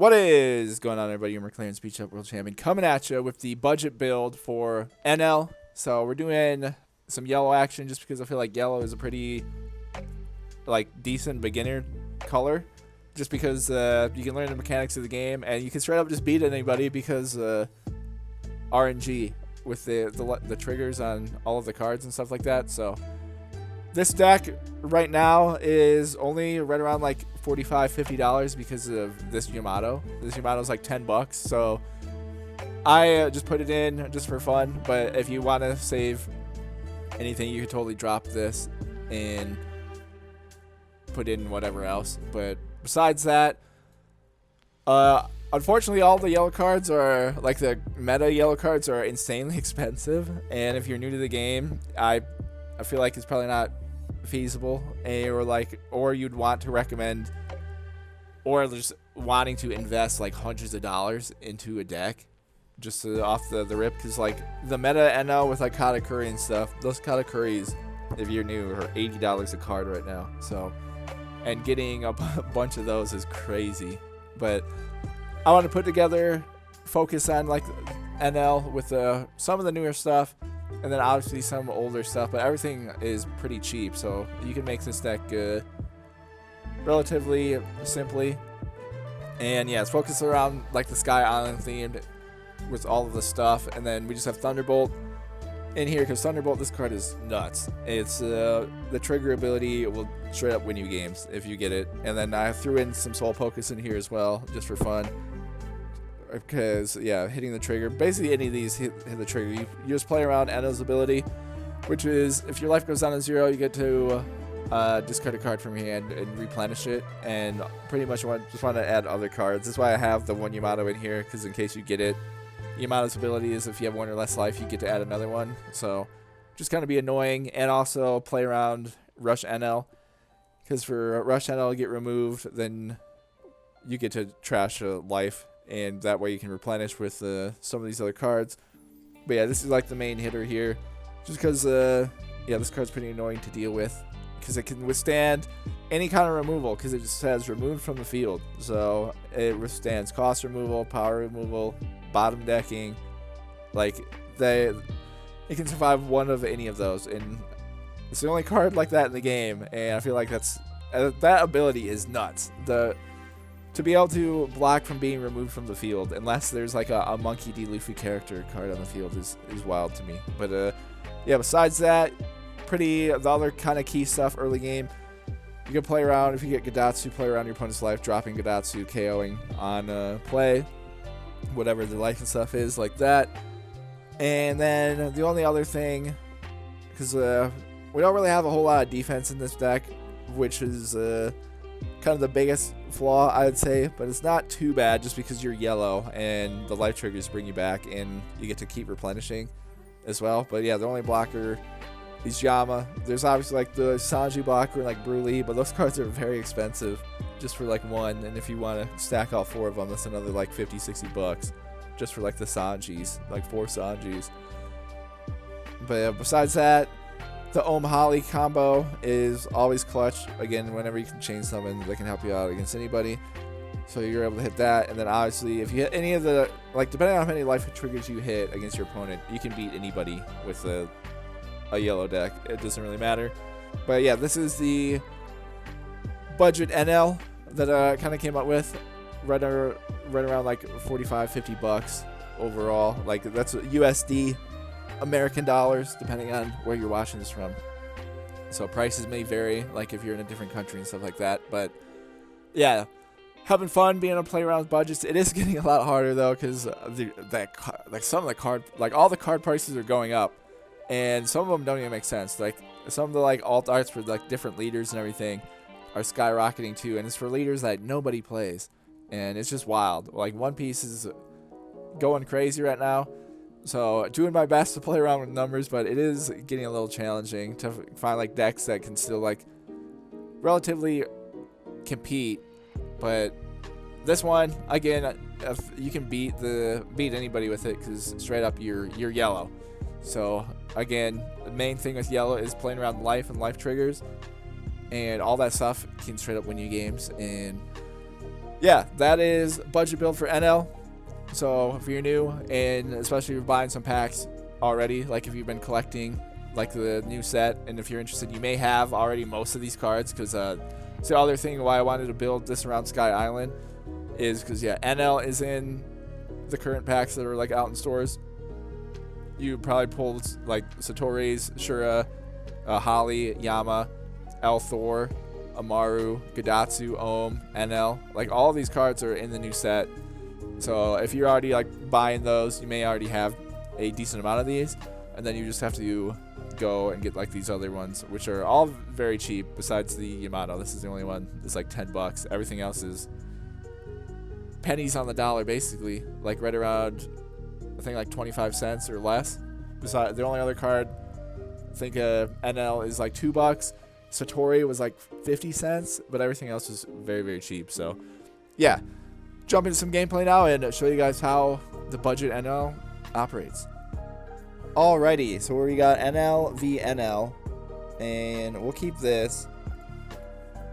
What is going on, everybody? You're McLaren Speech Up World Champion coming at you with the budget build for NL. So we're doing some yellow action just because I feel like yellow is a pretty decent beginner color. Just because you can learn the mechanics of the game and you can straight up just beat anybody because RNG with the triggers on all of the cards and stuff like that. So this deck right now is only right around like $45-50 because of this Yamato. This Yamato is like $10, so I just put it in just for fun. But if you want to save anything, you could totally drop this and put in whatever else. But besides that, unfortunately, all the yellow cards are like the meta yellow cards are insanely expensive, and if you're new to the game, I feel like it's probably not feasible, or you'd want to recommend, or just wanting to invest like hundreds of dollars into a deck just off the rip, because like the Meta Enel with like Katakuri and stuff, those Katakuris, if you're new, are $80 a card right now. So, and getting a bunch of those is crazy. But I want to put together, focus on like NL with some of the newer stuff, and then obviously some older stuff, but everything is pretty cheap, so you can make this deck relatively simply. And yeah, it's focused around like the Sky Island themed with all of the stuff, and then we just have Thunderbolt in here because Thunderbolt, this card is nuts. It's the trigger ability will straight up win you games if you get it. And then I threw in some Soul Focus in here as well, just for fun. Because, yeah, hitting the trigger. Basically, any of these hit the trigger. You just play around Enel's ability, which is, if your life goes down to 0, you get to discard a card from your hand and replenish it. And pretty much just want to add other cards. That's why I have the one Yamato in here, because in case you get it, Yamato's ability is if you have 1 or less life, you get to add another one. So, just kind of be annoying. And also play around Rush NL. Because for Rush NL to get removed, then you get to trash a life. And that way you can replenish with some of these other cards. But yeah, this is like the main hitter here. Just because, yeah, this card's pretty annoying to deal with. Because it can withstand any kind of removal. Because it just says removed from the field. So it withstands cost removal, power removal, bottom decking. Like, it can survive one of any of those. And it's the only card like that in the game. And I feel like that ability is nuts. To be able to block from being removed from the field, unless there's like a Monkey D. Luffy character card on the field, is wild to me. But yeah, besides that, the other kind of key stuff early game, you can play around. If you get Gadatsu, play around your opponent's life, dropping Gadatsu, KOing on play, whatever the life and stuff is, like that. And then the only other thing, because we don't really have a whole lot of defense in this deck, which is kind of the biggest flaw, I would say, but it's not too bad just because you're yellow and the life triggers bring you back and you get to keep replenishing as well. But yeah, the only blocker is Yama. There's obviously like the Sanji blocker and like Broly, but those cards are very expensive just for like one, and if you want to stack all 4 of them, that's another like $50-60 just for like the Sanjis, like 4 Sanjis. But yeah, besides that, the Ohm Holly combo is always clutch. Again, whenever you can chain summon, they can help you out against anybody. So you're able to hit that. And then obviously, if you hit any of the, like, depending on how many life triggers you hit against your opponent, you can beat anybody with a yellow deck. It doesn't really matter. But yeah, this is the budget NL that I kind of came up with. Right around like $45-50 overall. Like, that's USD. American dollars, depending on where you're watching this from. So prices may vary, like if you're in a different country and stuff like that. But yeah, having fun being able to play around with budgets. It is getting a lot harder though, because some of the card, like all the card prices are going up, and some of them don't even make sense. Like some of the like alt arts for like different leaders and everything are skyrocketing too, and it's for leaders that nobody plays, and it's just wild. Like One Piece is going crazy right now. So doing my best to play around with numbers, but it is getting a little challenging to find like decks that can still like relatively compete. But this one, again, if you can beat anybody with it, because straight up you're yellow. So again, the main thing with yellow is playing around life and life triggers, and all that stuff can straight up win you games. And yeah, that is budget build for NL. So if you're new, and especially if you're buying some packs already, like if you've been collecting like the new set, and if you're interested, you may have already most of these cards, because the other thing why I wanted to build this around Sky Island is because, yeah, NL is in the current packs that are like out in stores. You probably pulled like Satori's, Shura, Holly, Yama, Thor, Amaru, Gadatsu, Ohm, NL. Like all of these cards are in the new set. So if you're already like buying those, you may already have a decent amount of these, and then you just have to go and get like these other ones, which are all very cheap. Besides the Yamato, this is the only one that's like $10. Everything else is pennies on the dollar, basically, like right around, I think, like 25 cents or less. Besides, the only other card, I think NL is like $2. Satori was like 50 cents, but everything else is very, very cheap. So yeah, jump into some gameplay now and show you guys how the budget NL operates. Alrighty, so we got NL v NL, and we'll keep this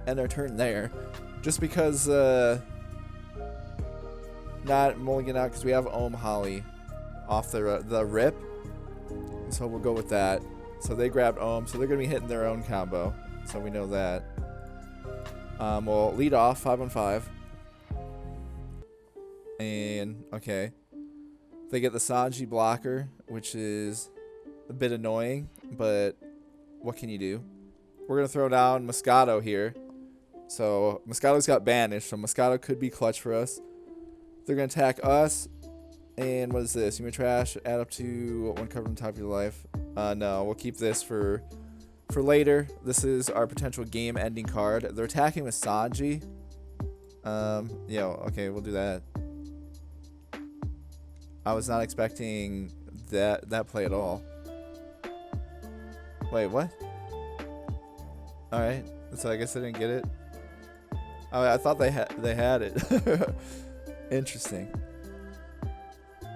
and our turn there, just because not mulligan out, because we have Ohm Holly off the rip, so we'll go with that. So they grabbed Ohm, so they're gonna be hitting their own combo, so we know that. We'll lead off 5-on-5, and okay. They get the Sanji blocker, which is a bit annoying, but what can you do? We're going to throw down Moscato here. So Moscato's got banished, so Moscato could be clutch for us. They're going to attack us. And what is this? Human trash, add up to one covered on top of your life. No, we'll keep this for later. This is our potential game-ending card. They're attacking with Sanji. Okay, we'll do that. I was not expecting that play at all. Wait, what? Alright, so I guess I didn't get it. Oh, I thought they had it. Interesting.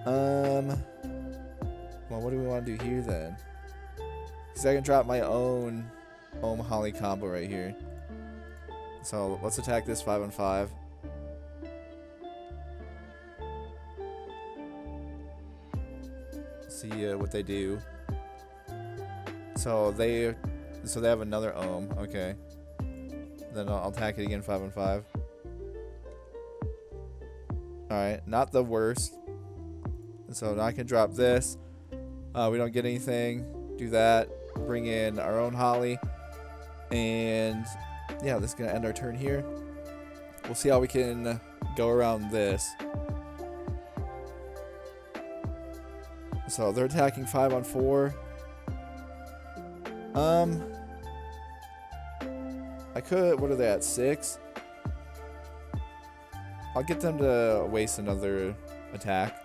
Well, what do we want to do here then? Because I can drop my own Ohm Holly combo right here. So let's attack this 5-on-5. See what they do. So they have another Ohm. Okay. Then I'll attack it again 5-on-5. Alright, not the worst. So now I can drop this. We don't get anything. Do that. Bring in our own Holly. And yeah, this is going to end our turn here. We'll see how we can go around this. So they're attacking 5-on-4. I could, what are they at, 6? I'll get them to waste another attack.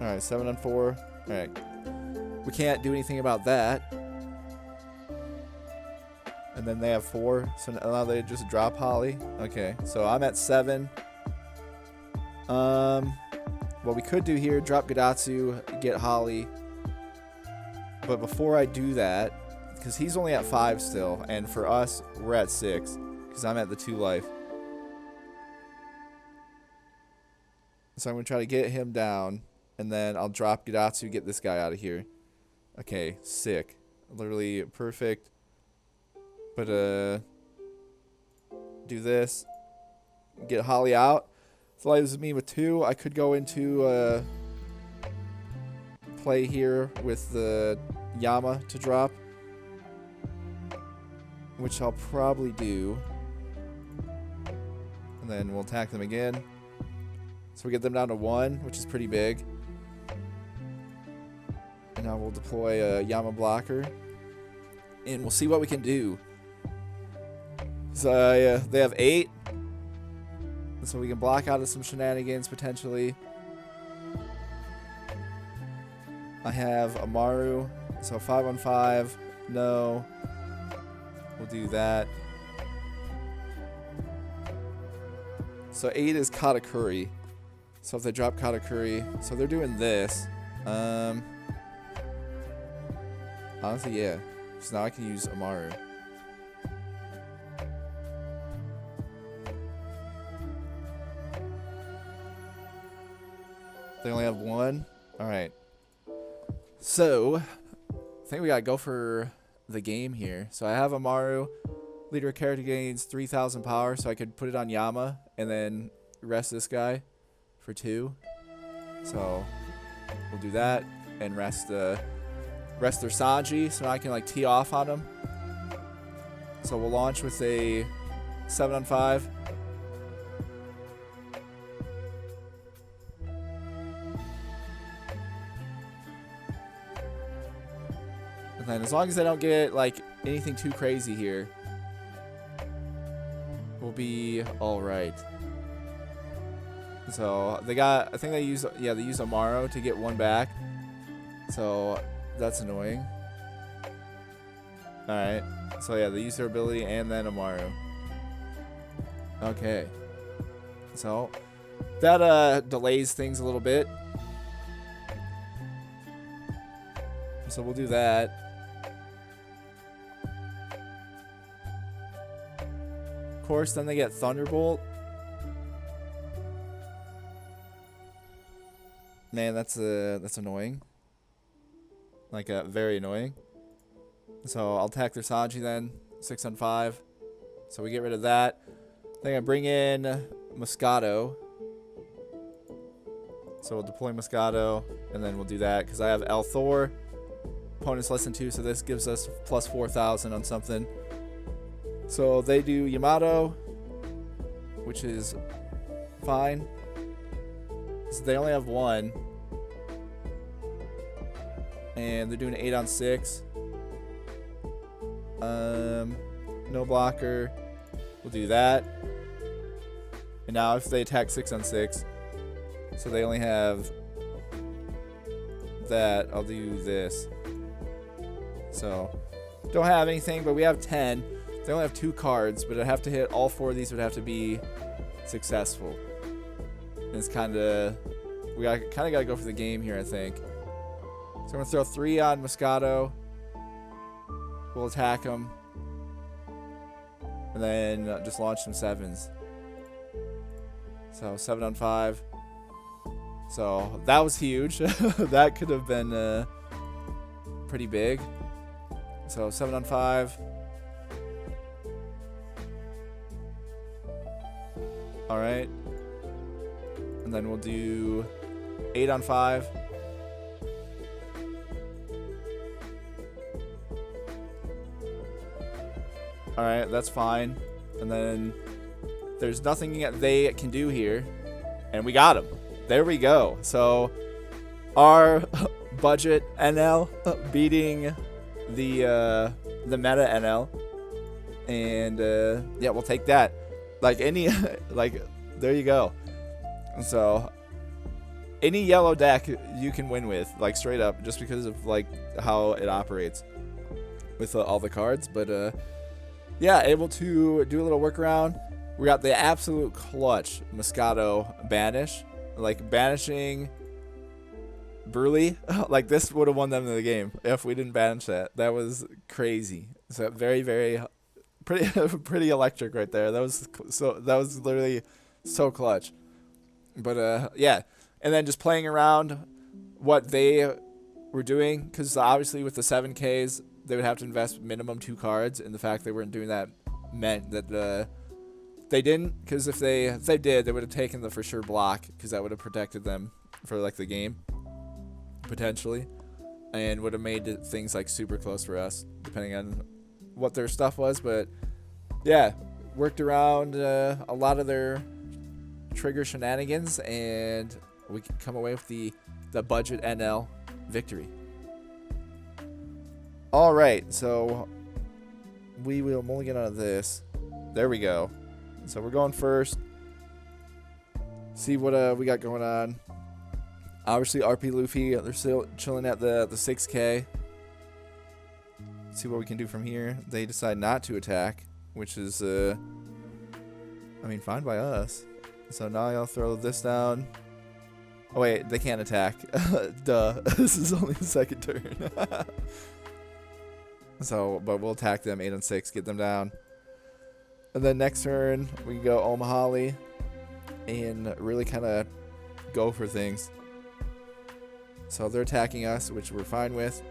Alright, 7-on-4. Alright. We can't do anything about that. And then they have 4, so now they just drop Holly. Okay, so I'm at 7. What we could do here, drop Gadatsu, get Holly. But before I do that, because he's only at 5 still, and for us, we're at 6, because I'm at the 2 life. So I'm going to try to get him down, and then I'll drop Gadatsu, get this guy out of here. Okay, sick. Literally perfect. But, do this. Get Holly out. So leaves me with 2. I could go into, play here with the Yama to drop. Which I'll probably do. And then we'll attack them again. So we get them down to 1, which is pretty big. And now we'll deploy a Yama blocker. And we'll see what we can do. So they have 8. So we can block out of some shenanigans potentially. I have Amaru. So 5-on-5. No. We'll do that. So 8 is Katakuri. So if they drop Katakuri. So they're doing this. Honestly, yeah. So now I can use Amaru. They only have one? Alright. So, I think we gotta go for the game here. So I have Amaru. Leader character gains 3,000 power, so I could put it on Yama and then rest this guy for 2. So we'll do that and rest their Sanji, so I can like tee off on him. So we'll launch with a 7-on-5. And then as long as I don't get like anything too crazy here, we'll be all right. So they got, I think they use Amaru to get 1 back. So that's annoying. All right. So yeah, they use their ability and then Amaru. Okay. So that delays things a little bit. So we'll do that. Of course, then they get Thunderbolt. Man, that's annoying. Like very annoying. So I'll attack their Sanji then, 6-on-5. So we get rid of that. Then I bring in Moscato. So we'll deploy Moscato, and then we'll do that because I have El Thor. Opponent's less than 2, so this gives us plus 4,000 on something. So they do Yamato, which is fine. So they only have 1. And they're doing 8-on-6. No blocker. We'll do that. And now if they attack 6-on-6, so they only have that, I'll do this. So don't have anything, but we have 10. They only have 2 cards, but I have to hit all 4 of these would have to be successful. And it's kind of, we kind of got to go for the game here, I think. So I'm going to throw 3 on Moscato. We'll attack him. And then just launch some 7s. So 7-on-5. So that was huge. That could have been pretty big. So 7-on-5. Alright. And then we'll do 8-on-5. Alright, that's fine. And then there's nothing they can do here. And we got him. There we go. So our budget NL beating the Meta Enel. And yeah, we'll take that. Like any like there you go. So any yellow deck you can win with, like straight up, just because of like how it operates with all the cards. But yeah, able to do a little workaround. We got the absolute clutch Moscato banish, like banishing Burley. Like this would have won them the game if we didn't banish that. That was crazy. So very pretty electric right there. That was literally so clutch. But yeah, and then just playing around what they were doing, because obviously with the 7Ks they would have to invest minimum 2 cards, and the fact they weren't doing that meant that they didn't, because if they did, they would have taken the for sure block, because that would have protected them for like the game potentially, and would have made things like super close for us depending on what their stuff was. But yeah, worked around a lot of their trigger shenanigans, and we can come away with the budget NL victory. All right, so we will mulligan out of this. There we go. So we're going first. See what we got going on. Obviously, RP Luffy, they're still chilling at the 6K. See what we can do from here. They decide not to attack, which is, I mean, fine by us. So now I'll throw this down. Oh, wait, they can't attack. Duh. This is only the second turn. So, but we'll attack them 8 on 6, get them down. And then next turn, we can go Omahali and really kind of go for things. So they're attacking us, which we're fine with.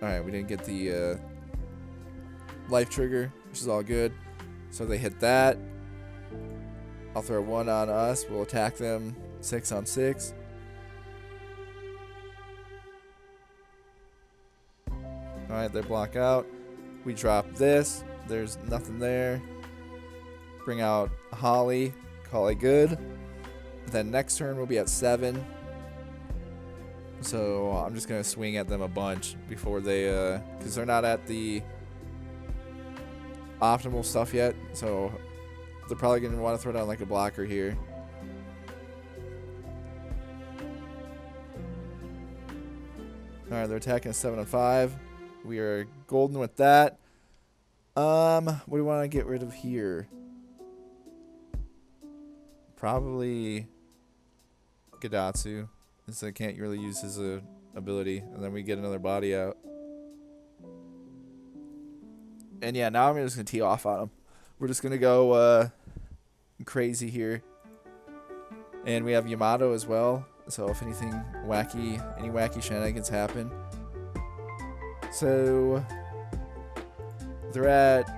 Alright, we didn't get the life trigger, which is all good. So they hit that. I'll throw 1 on us. We'll attack them 6 on 6. Alright, they block out. We drop this. There's nothing there. Bring out Holly. Call it good. Then next turn we'll be at 7. So I'm just going to swing at them a bunch before they... because they're not at the optimal stuff yet. So they're probably going to want to throw down like a blocker here. Alright, they're attacking 7 on 5. We are golden with that. What do we want to get rid of here? Probably Gadatsu, since I can't really use his ability. And then we get another body out. And yeah, now I'm just going to tee off on him. We're just going to go crazy here. And we have Yamato as well. So if anything wacky, any wacky shenanigans happen. So they're at,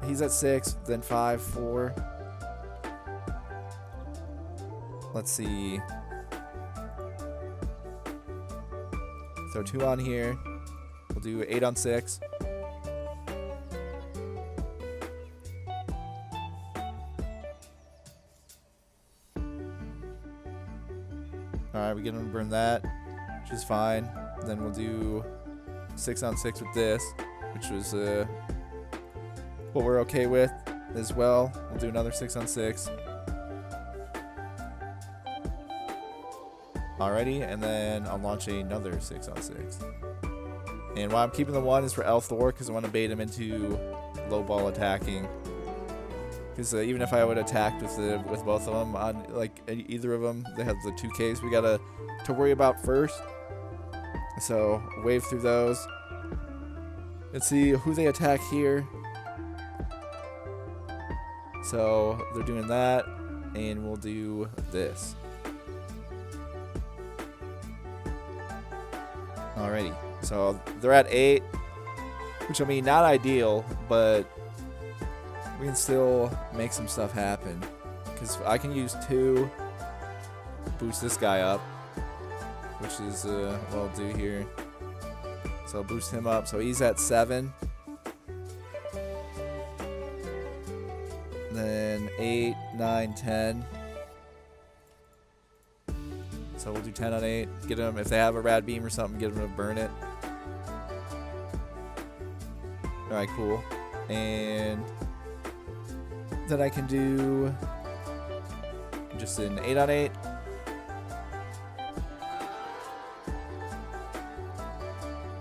he's at 6, then 5, 4. Let's see. Throw 2 on here. We'll do 8 on 6. Alright, we get him to burn that, which is fine. Then we'll do 6 on 6 with this, which was what we're okay with as well. We'll do another 6 on 6. Alrighty, and then I'll launch another 6 on 6. And why I'm keeping the 1 is for Elthor, because I want to bait him into low ball attacking. Because even if I would attack with both of them, on like either of them, they have the 2Ks we gotta to worry about first. So wave through those. Let's see who they attack here. So they're doing that, and we'll do this. Alrighty, so they're at 8, which I mean not ideal, but we can still make some stuff happen. Because I can use 2, boost this guy up, which is what I'll do here. So I'll boost him up. So he's at 7. Then 8, 9, 10. So we'll do 10 on 8. Get them, if they have a rad beam or something, get them to burn it. Alright, cool. And then I can do just an 8 on 8.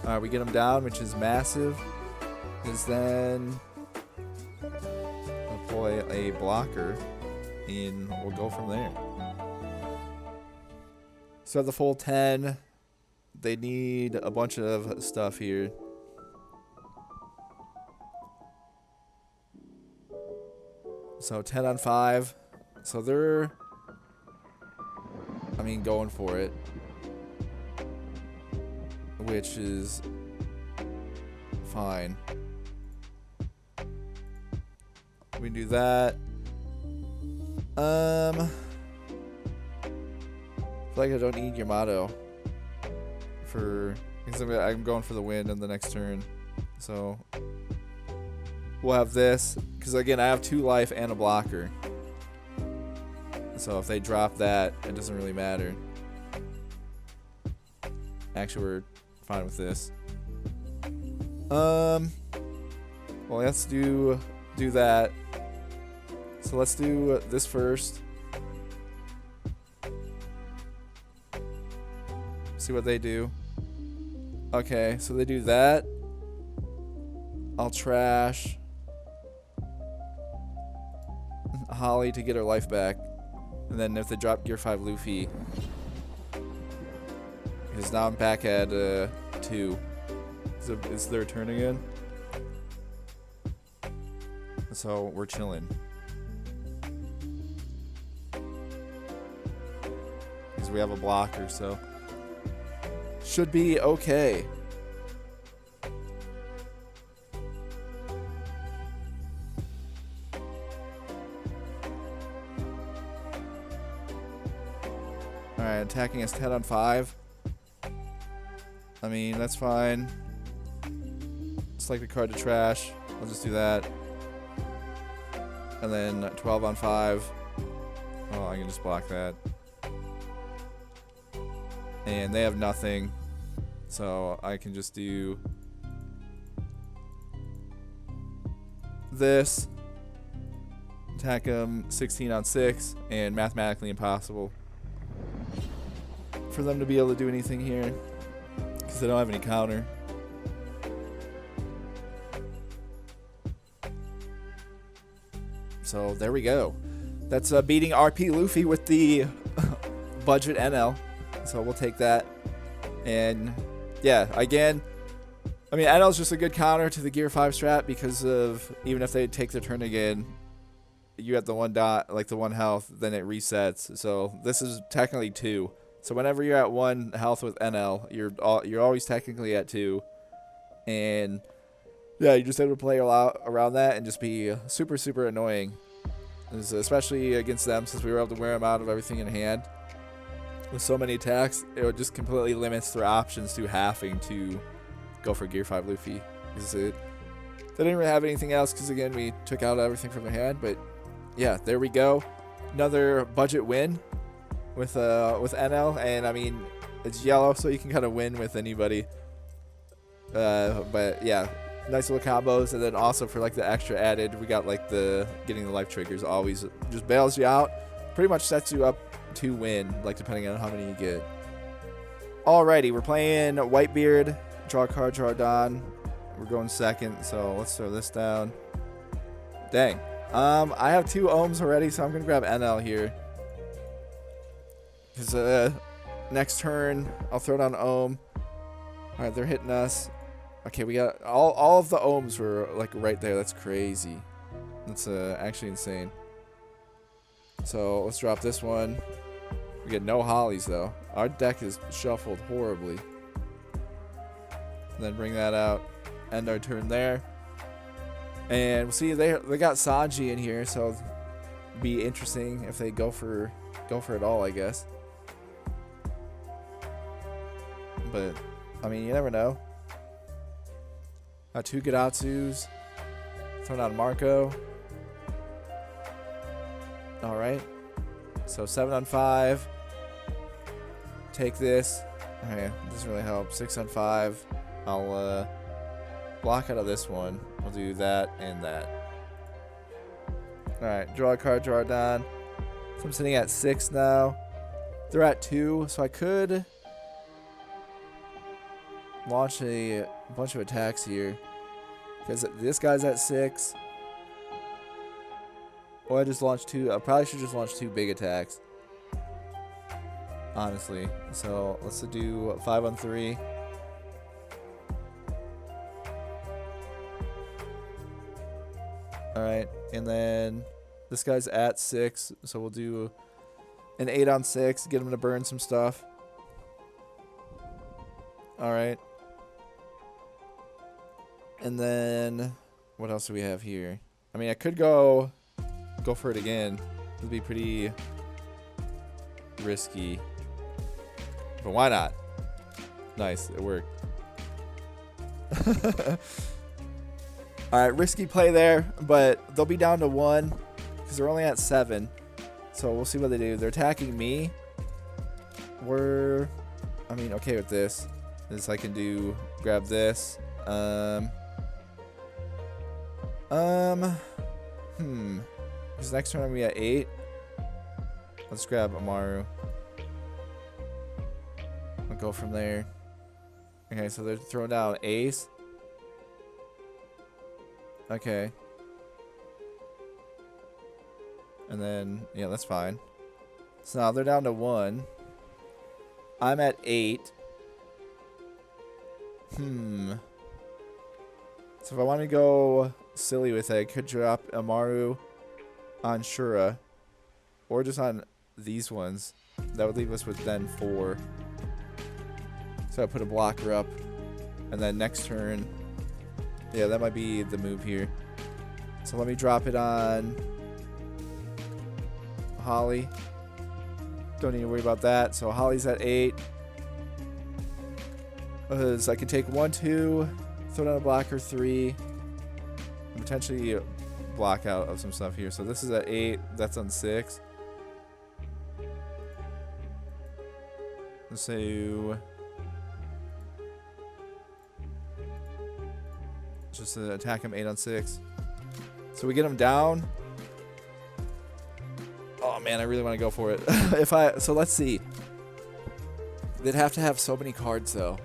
Alright, we get them down, which is massive. Is then I'll pull a blocker, and we'll go from there. So the full 10. They need a bunch of stuff here. So 10 on 5. So they're, I mean, going for it, which is fine. We do that. I feel like I don't need Yamato because I'm going for the win in the next turn. So we'll have this, because again I have 2 life and a blocker. So if they drop that, it doesn't really matter. Actually, we're fine with this. Well, let's do that. So let's do this first. See what they do. Okay, so they do that. I'll trash Holly to get her life back. And then if they drop Gear 5 Luffy, because now I'm back at 2. It's their turn again. So we're chilling. Because we have a blocker, so should be okay. Alright, attacking us 10 on 5. I mean, that's fine. Select a card to trash. I'll just do that. And then 12 on 5. Oh, I can just block that. And they have nothing. So I can just do this. Attack them 16 on 6. And mathematically impossible for them to be able to do anything here. Because they don't have any counter. So there we go. That's beating RP Luffy with the budget NL. So we'll take that. And yeah, again, I mean, NL's just a good counter to the Gear 5 strat because of even if they take their turn again, you have the one dot, like the 1 health, then it resets. So this is technically 2. So whenever you're at 1 health with NL, you're always technically at 2. And yeah, you just able to play around that and just be super, super annoying. Especially against them, since we were able to wear them out of everything in hand. With so many attacks, it just completely limits their options to having to go for Gear 5 Luffy. They didn't really have anything else because, again, we took out everything from their hand. But yeah, there we go. Another budget win with NL. And, I mean, it's yellow, so you can kind of win with anybody. But, yeah. Nice little combos, and then also for like the extra added, we got like getting the life triggers always just bails you out. Pretty much sets you up to win, like depending on how many you get. Alrighty, we're playing Whitebeard. Draw a card, draw a Don. We're going second, so let's throw this down. Dang. I have 2 ohms already, so I'm gonna grab NL here. Because next turn, I'll throw down ohm. Alright, they're hitting us. Okay, we got all of the ohms were like right there. That's crazy. That's actually insane. So let's drop this one. We get no hollies though. Our deck is shuffled horribly. And then bring that out. End our turn there. And we'll see they got Sanji in here, so it'll be interesting if they go for it all, I guess. But I mean, you never know. Got 2 Gadatsus. Thrown out Marco. Alright. So 7 on 5. Take this. Okay, doesn't really help. 6 on 5. I'll block out of this one. We'll do that and that. Alright, draw a card, draw a Don. So I'm sitting at 6 now. They're at 2, so I could launch a bunch of attacks here. Because this guy's at 6. Or I just launched 2. I probably should just launch 2 big attacks. Honestly. So let's do 5 on 3. Alright. And then this guy's at 6. So we'll do an 8 on 6. Get him to burn some stuff. Alright. And then, what else do we have here? I mean, I could go for it again. It'd be pretty risky. But why not? Nice, it worked. Alright, risky play there, but they'll be down to 1 because they're only at 7. So we'll see what they do. They're attacking me. We're, I mean, okay with this. This I can do, grab this. Because next turn I'm gonna be at 8. Let's grab Amaru. I'll go from there. Okay, so they're throwing down ace. Okay. And then, yeah, that's fine. So now they're down to 1. I'm at 8. So if I want to go silly with it, I could drop Amaru on Shura. Or just on these ones. That would leave us with then 4. So I put a blocker up. And then next turn. Yeah, that might be the move here. So let me drop it on Holly. Don't need to worry about that. So Holly's at 8. So I can take 1, 2, throw down a blocker 3, and potentially block out of some stuff here. So this is at 8. That's on 6. So just attack him 8 on 6. So we get him down. Oh man, I really want to go for it. So let's see. They'd have to have so many cards though.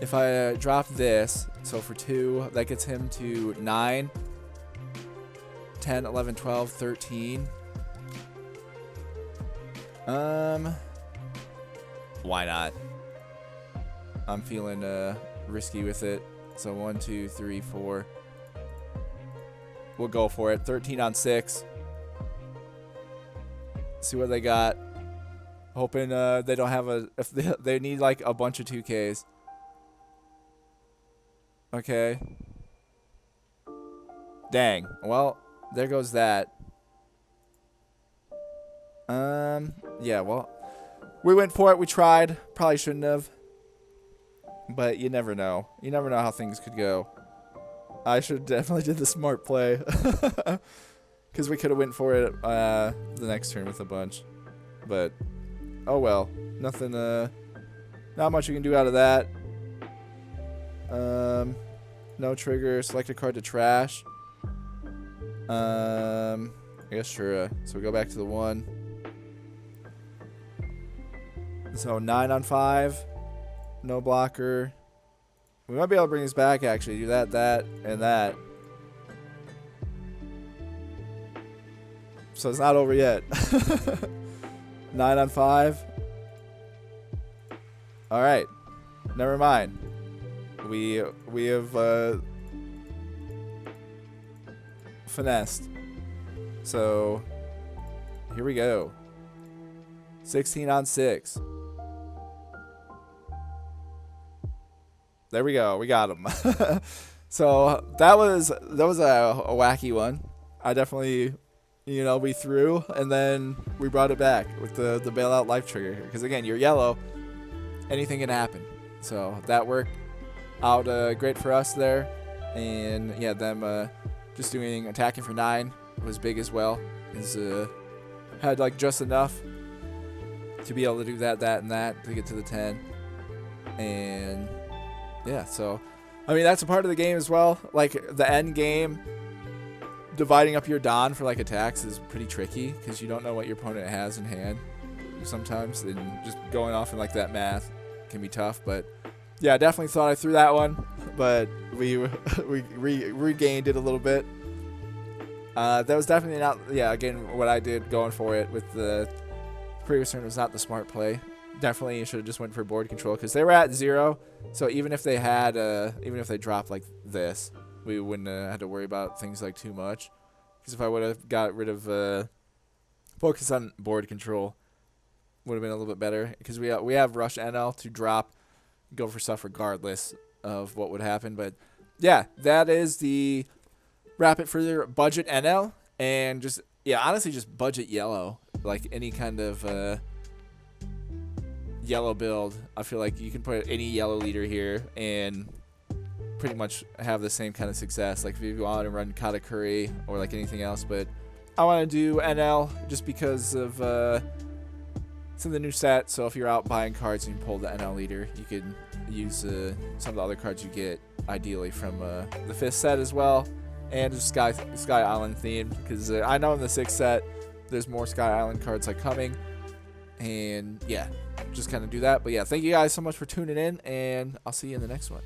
If I drop this, so for 2, that gets him to 9, 10, 11, 12, 13. Why not? I'm feeling risky with it. So 1, 2, 3, 4. We'll go for it. 13 on 6. See what they got. Hoping they don't have a... If they need like a bunch of 2Ks. Okay. Dang. Well, there goes that. Yeah, well. We went for it. We tried. Probably shouldn't have. But you never know. You never know how things could go. I should definitely did the smart play. Because we could have went for it the next turn with a bunch. But, oh well. Nothing, not much you can do out of that. No trigger. Select a card to trash. I guess sure. So we go back to the 1. So 9 on 5. No blocker. We might be able to bring this back, actually. Do that, that, and that. So it's not over yet. 9 on 5. Alright. Never mind. We have finessed. So here we go. 16 on 6. There we go. We got him. So that was a wacky one. I definitely, you know, we threw and then we brought it back with the bailout life trigger here. Because again, you're yellow. Anything can happen. So that worked out great for us there. And yeah, them just doing attacking for 9 was big as well. Is had like just enough to be able to do that, and that to get to the 10. And yeah, so I mean that's a part of the game as well. Like the end game, dividing up your Don for like attacks is pretty tricky because you don't know what your opponent has in hand sometimes, and just going off in like that math can be tough. But yeah, I definitely thought I threw that one, but we regained it a little bit. That was definitely not, yeah, again, what I did going for it with the previous turn was not the smart play. Definitely you should have just went for board control because they were at 0. So even if they had, even if they dropped like this, we wouldn't have had to worry about things like too much. Because if I would have got rid of focus on board control, would have been a little bit better. Because we have Rush NL to drop, go for stuff regardless of what would happen. But yeah, that is the wrap it for their budget NL. And just, yeah, honestly just budget yellow. Like any kind of yellow build, I feel like you can put any yellow leader here and pretty much have the same kind of success. Like if you want to run Katakuri or like anything else, but I want to do NL just because of it's in the new set. So if you're out buying cards and you pull the NL leader, you can use some of the other cards you get ideally from the 5th set as well, and just Sky Island themed because I know in the 6th set there's more Sky Island cards like coming. And yeah, just kind of do that. But yeah, thank you guys so much for tuning in, and I'll see you in the next one.